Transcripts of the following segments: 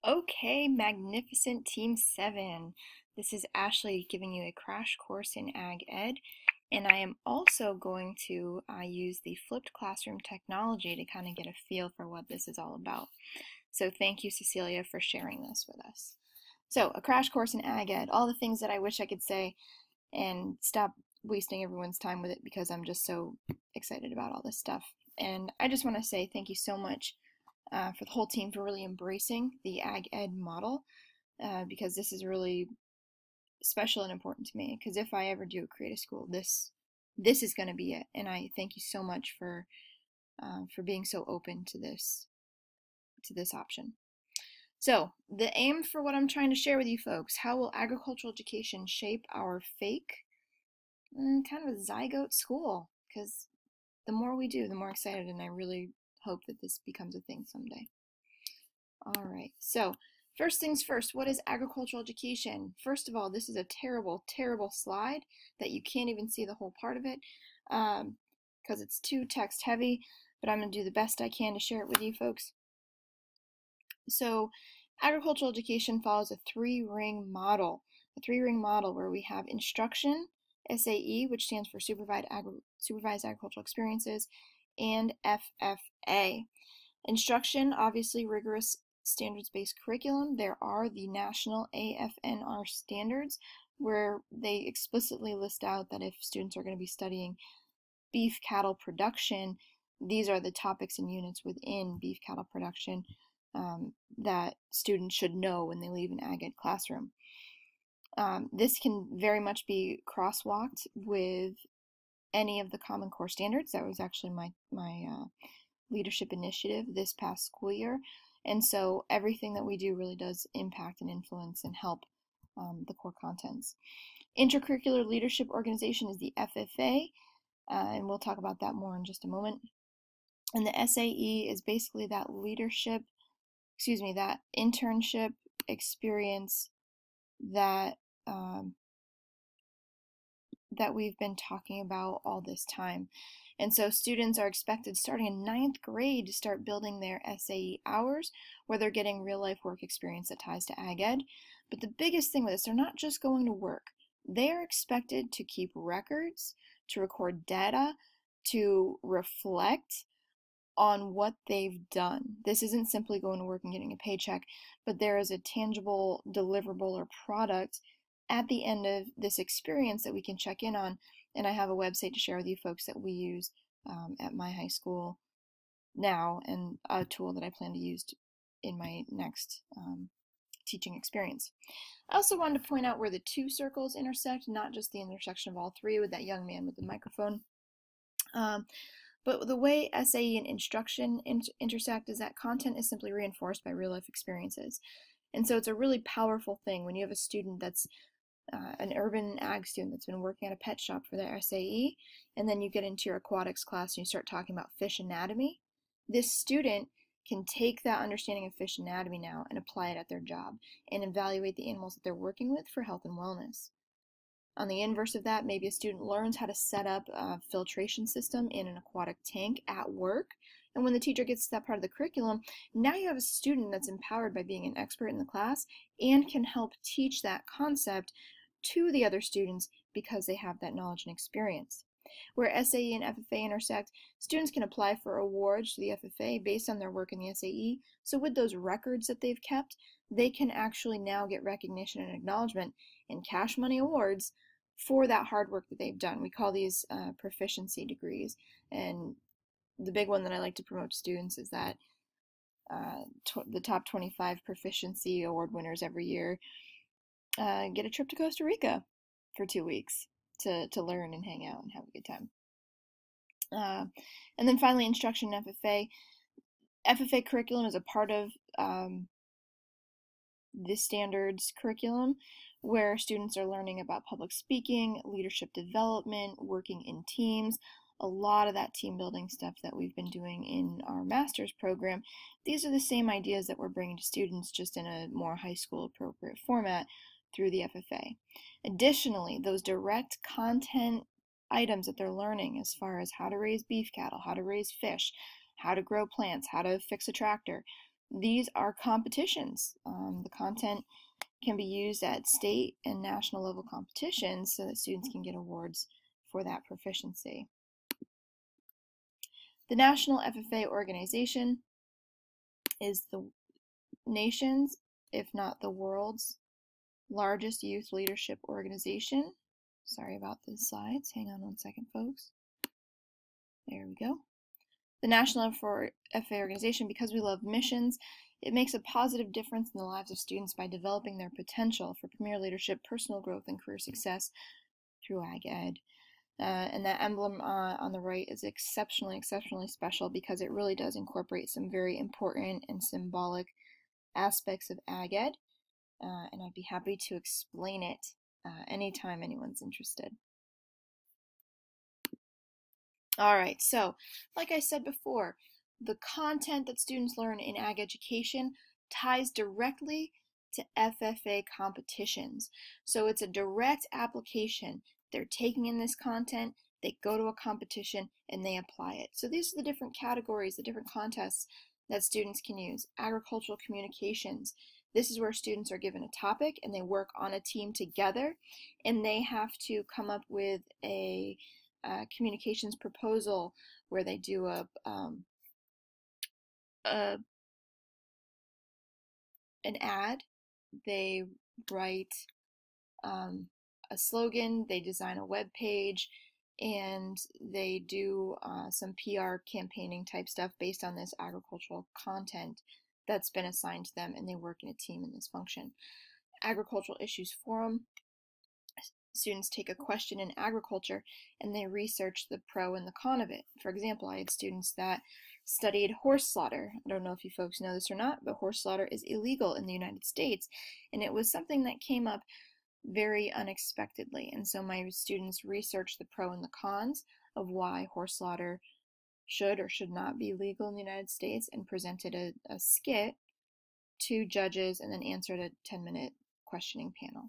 Okay, magnificent Team 7. This is Ashley giving you a crash course in Ag Ed, and I am also going to use the flipped classroom technology to kind of get a feel for what this is all about. So thank you, Cecilia, for sharing this with us. So, a crash course in Ag Ed, all the things that I wish I could say and stop wasting everyone's time with it because I'm just so excited about all this stuff. And I just want to say thank you so much for the whole team for really embracing the Ag Ed model because this is really special and important to me. Because if I ever do create a school, this is going to be it. And I thank you so much for being so open to this option. So the aim for what I'm trying to share with you folks: how will agricultural education shape our fake kind of a zygote school? Because the more we do, the more excited, and I really hope that this becomes a thing someday. All right, so first things first, what is agricultural education? First of all, this is a terrible, terrible slide that you can't even see the whole part of it because it's too text heavy, but I'm going to do the best I can to share it with you folks. So agricultural education follows a three-ring model, where we have instruction, SAE, which stands for Supervised Agricultural Experiences, and FFA. Instruction, obviously rigorous standards-based curriculum. There are the national AFNR standards where they explicitly list out that if students are going to be studying beef cattle production, these are the topics and units within beef cattle production that students should know when they leave an Ag Ed classroom. This can very much be crosswalked with any of the Common Core standards. That was actually my leadership initiative this past school year. And so everything that we do really does impact and influence and help the core contents. Intercurricular Leadership Organization is the FFA, and we'll talk about that more in just a moment. And the SAE is basically that that internship experience that that we've been talking about all this time. And so students are expected starting in 9th grade to start building their SAE hours where they're getting real life work experience that ties to Ag Ed. But the biggest thing with this, they're not just going to work. They are expected to keep records, to record data, to reflect on what they've done. This isn't simply going to work and getting a paycheck, but there is a tangible deliverable or product at the end of this experience that we can check in on. And I have a website to share with you folks that we use at my high school now, and a tool that I plan to use in my next teaching experience. I also wanted to point out where the two circles intersect, not just the intersection of all three with that young man with the microphone. But the way SAE and instruction intersect is that content is simply reinforced by real life experiences. And so it's a really powerful thing when you have a student that's an urban ag student that's been working at a pet shop for their SAE, and then you get into your aquatics class and you start talking about fish anatomy. This student can take that understanding of fish anatomy now and apply it at their job and evaluate the animals that they're working with for health and wellness. On the inverse of that, maybe a student learns how to set up a filtration system in an aquatic tank at work. And when the teacher gets to that part of the curriculum, now you have a student that's empowered by being an expert in the class and can help teach that concept to the other students because they have that knowledge and experience. Where SAE and FFA intersect, students can apply for awards to the FFA based on their work in the SAE. So with those records that they've kept, they can actually now get recognition and acknowledgement and cash money awards for that hard work that they've done. We call these proficiency degrees. And the big one that I like to promote to students is that the top 25 proficiency award winners every year get a trip to Costa Rica for 2 weeks to learn and hang out and have a good time. And then finally, instruction FFA. FFA curriculum is a part of the standards curriculum where students are learning about public speaking, leadership development, working in teams, a lot of that team building stuff that we've been doing in our master's program. These are the same ideas that we're bringing to students, just in a more high school appropriate format through the FFA. Additionally, those direct content items that they're learning as far as how to raise beef cattle, how to raise fish, how to grow plants, how to fix a tractor, these are competitions. The content can be used at state and national level competitions so that students can get awards for that proficiency. The National FFA organization is the nation's, if not the world's, largest youth leadership organization. Sorry about the slides. Hang on one second, folks. There we go. The National FFA organization, because we love missions, it makes a positive difference in the lives of students by developing their potential for premier leadership, personal growth, and career success through Ag Ed. And that emblem on the right is exceptionally special because it really does incorporate some very important and symbolic aspects of Ag Ed. And I'd be happy to explain it anytime anyone's interested. All right, so like I said before, the content that students learn in ag education ties directly to FFA competitions. So it's a direct application. They're taking in this content, they go to a competition, and they apply it. So these are the different categories, the different contests that students can use. Agricultural communications. This is where students are given a topic and they work on a team together, and they have to come up with a communications proposal where they do an ad, they write a slogan, they design a web page, and they do some PR campaigning type stuff based on this agricultural content that's been assigned to them, and they work in a team in this function. Agricultural Issues Forum. Students take a question in agriculture and they research the pro and the con of it. For example, I had students that studied horse slaughter. I don't know if you folks know this or not, but horse slaughter is illegal in the United States, and it was something that came up very unexpectedly. And so my students researched the pro and the cons of why horse slaughter should or should not be legal in the United States, and presented a skit to judges and then answered a 10-minute questioning panel.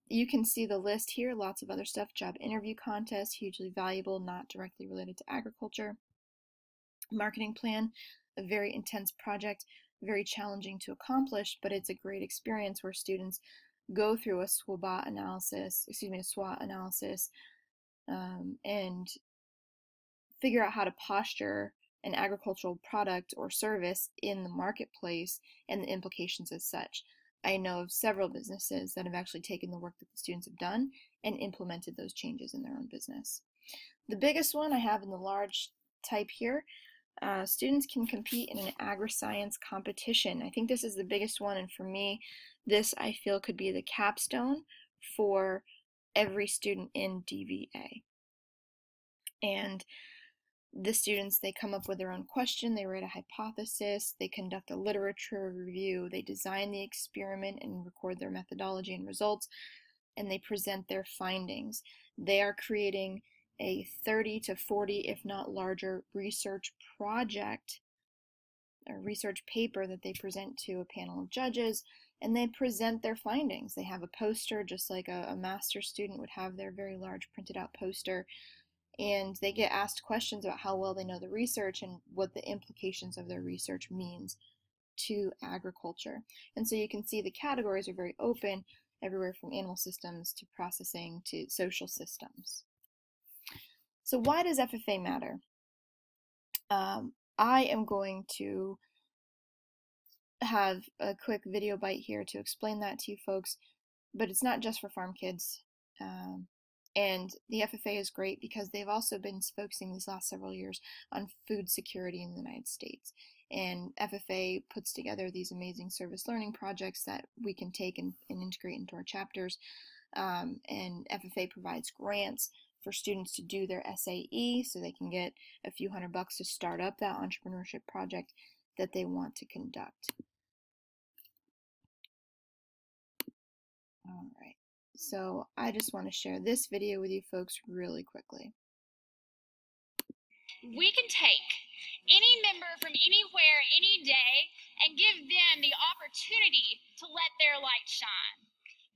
You can see the list here, lots of other stuff. Job interview contest, hugely valuable, not directly related to agriculture. Marketing plan, a very intense project, very challenging to accomplish, but it's a great experience where students go through a SWOT analysis, and figure out how to posture an agricultural product or service in the marketplace and the implications as such. I know of several businesses that have actually taken the work that the students have done and implemented those changes in their own business. The biggest one I have in the large type here, students can compete in an agri-science competition. I think this is the biggest one, and for me, this I feel could be the capstone for every student in DVA. And the students, they come up with their own question, they write a hypothesis, they conduct a literature review, they design the experiment and record their methodology and results, and they present their findings. They are creating a 30 to 40, if not larger, research project, a research paper that they present to a panel of judges, and they present their findings. They have a poster, just like a master's student would have their very large printed out poster, and they get asked questions about how well they know the research and what the implications of their research means to agriculture. And so you can see the categories are very open, everywhere from animal systems to processing to social systems. So why does FFA matter? I am going to have a quick video bite here to explain that to you folks, but it's not just for farm kids. And the FFA is great because they've also been focusing these last several years on food security in the United States. And FFA puts together these amazing service learning projects that we can take and integrate into our chapters. And FFA provides grants for students to do their SAE so they can get a few $100 to start up that entrepreneurship project that they want to conduct. All right. So I just want to share this video with you folks really quickly. We can take any member from anywhere, any day, and give them the opportunity to let their light shine.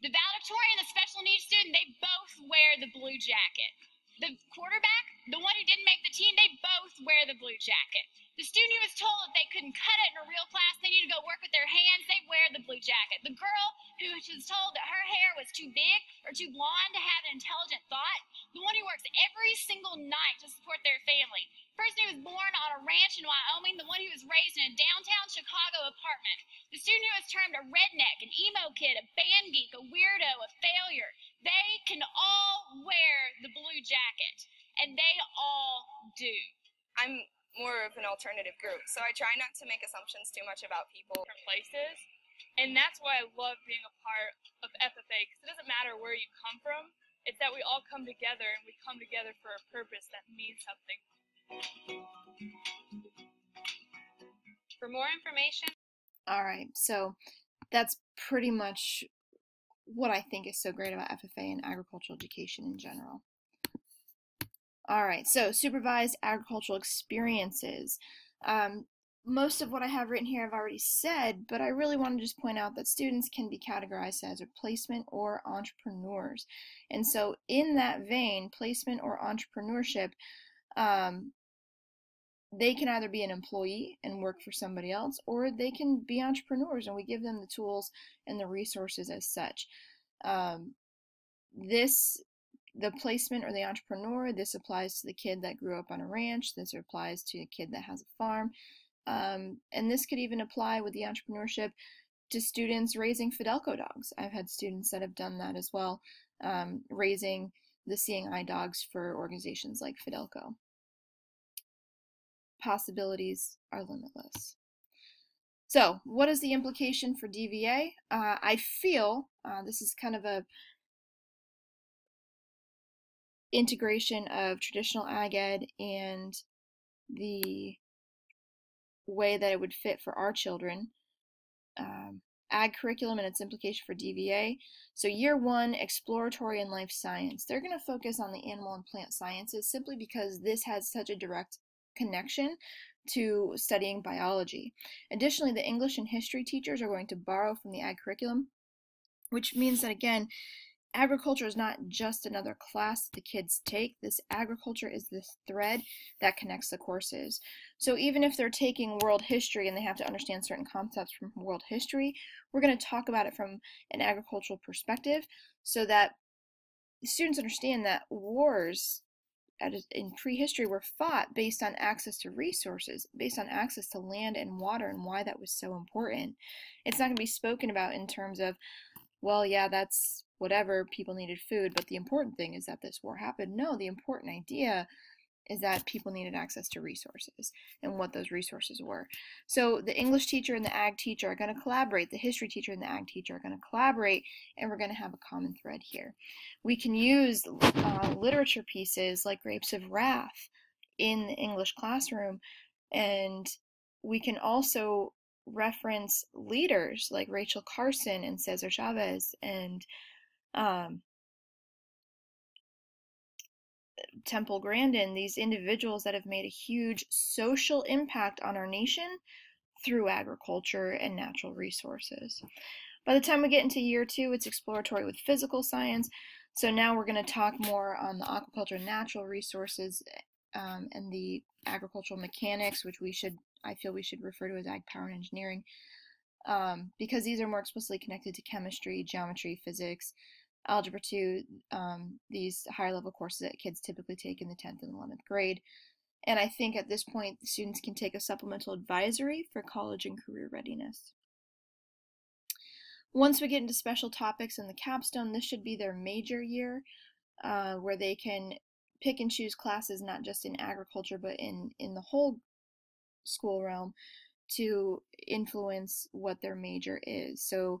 The valedictorian and the special needs student, they both wear the blue jacket. The quarterback, the one who didn't make the team, they both wear the blue jacket. The student who was told that they go work with their hands, they wear the blue jacket. The girl who was told that her hair was too big or too blonde to have an intelligent thought, the one who works every single night to support their family. The person who was born on a ranch in Wyoming, the one who was raised in a downtown Chicago apartment. The student who was termed a redneck, an emo kid, a band geek, a weirdo, a failure. They can all wear the blue jacket, and they all do. I'm more of an alternative group, so I try not to make assumptions too much about people. Different places, and that's why I love being a part of FFA, because it doesn't matter where you come from, it's that we all come together, and we come together for a purpose that means something. For more information. All right, so that's pretty much what I think is so great about FFA and agricultural education in general. All right, so supervised agricultural experiences. Most of what I have written here I've already said, but I really want to just point out that students can be categorized as replacement or entrepreneurs. And so in that vein, placement or entrepreneurship, they can either be an employee and work for somebody else, or they can be entrepreneurs, and we give them the tools and the resources as such. The placement or the entrepreneur, this applies to the kid that grew up on a ranch, this applies to a kid that has a farm, and this could even apply with the entrepreneurship to students raising Fidelco dogs. I've had students that have done that as well, raising the Seeing Eye dogs for organizations like Fidelco. Possibilities are limitless. So, what is the implication for DVA? I feel this is kind of a integration of traditional ag ed and the way that it would fit for our children. Ag curriculum and its implication for DVA. So year one, exploratory and life science. They're going to focus on the animal and plant sciences simply because this has such a direct connection to studying biology. Additionally, the English and history teachers are going to borrow from the ag curriculum, which means that, again, agriculture is not just another class the kids take. This agriculture is the thread that connects the courses. So even if they're taking world history and they have to understand certain concepts from world history, we're going to talk about it from an agricultural perspective so that students understand that wars in prehistory were fought based on access to resources, based on access to land and water, and why that was so important. It's not going to be spoken about in terms of, well, yeah, that's whatever, people needed food, but the important thing is that this war happened. No, the important idea is that people needed access to resources and what those resources were. So the English teacher and the ag teacher are going to collaborate. The history teacher and the ag teacher are going to collaborate, and we're going to have a common thread here. We can use literature pieces like Grapes of Wrath in the English classroom, and we can also reference leaders like Rachel Carson and Cesar Chavez and Temple Grandin, these individuals that have made a huge social impact on our nation through agriculture and natural resources. By the time we get into year two, it's exploratory with physical science. So now we're going to talk more on the aquaculture and natural resources and the agricultural mechanics, which I feel we should refer to as ag power and engineering, because these are more explicitly connected to chemistry, geometry, physics, Algebra 2, these higher level courses that kids typically take in the 10th and 11th grade. And I think at this point, the students can take a supplemental advisory for college and career readiness. Once we get into special topics in the capstone, this should be their major year, where they can pick and choose classes not just in agriculture, but in the whole school realm to influence what their major is. So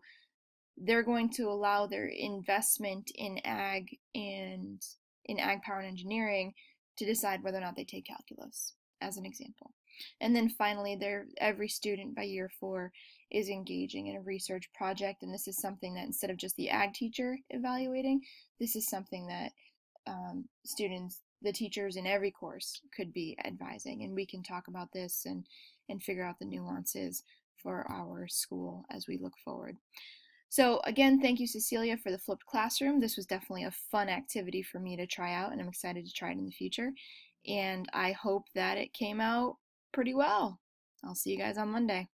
they're going to allow their investment in ag and in ag power and engineering to decide whether or not they take calculus, as an example. And then finally, every student by year 4 is engaging in a research project, and this is something that instead of just the ag teacher evaluating, this is something that students, the teachers in every course could be advising, and we can talk about this and figure out the nuances for our school as we look forward. So again, thank you, Cecilia, for the flipped classroom. This was definitely a fun activity for me to try out, and I'm excited to try it in the future. And I hope that it came out pretty well. I'll see you guys on Monday.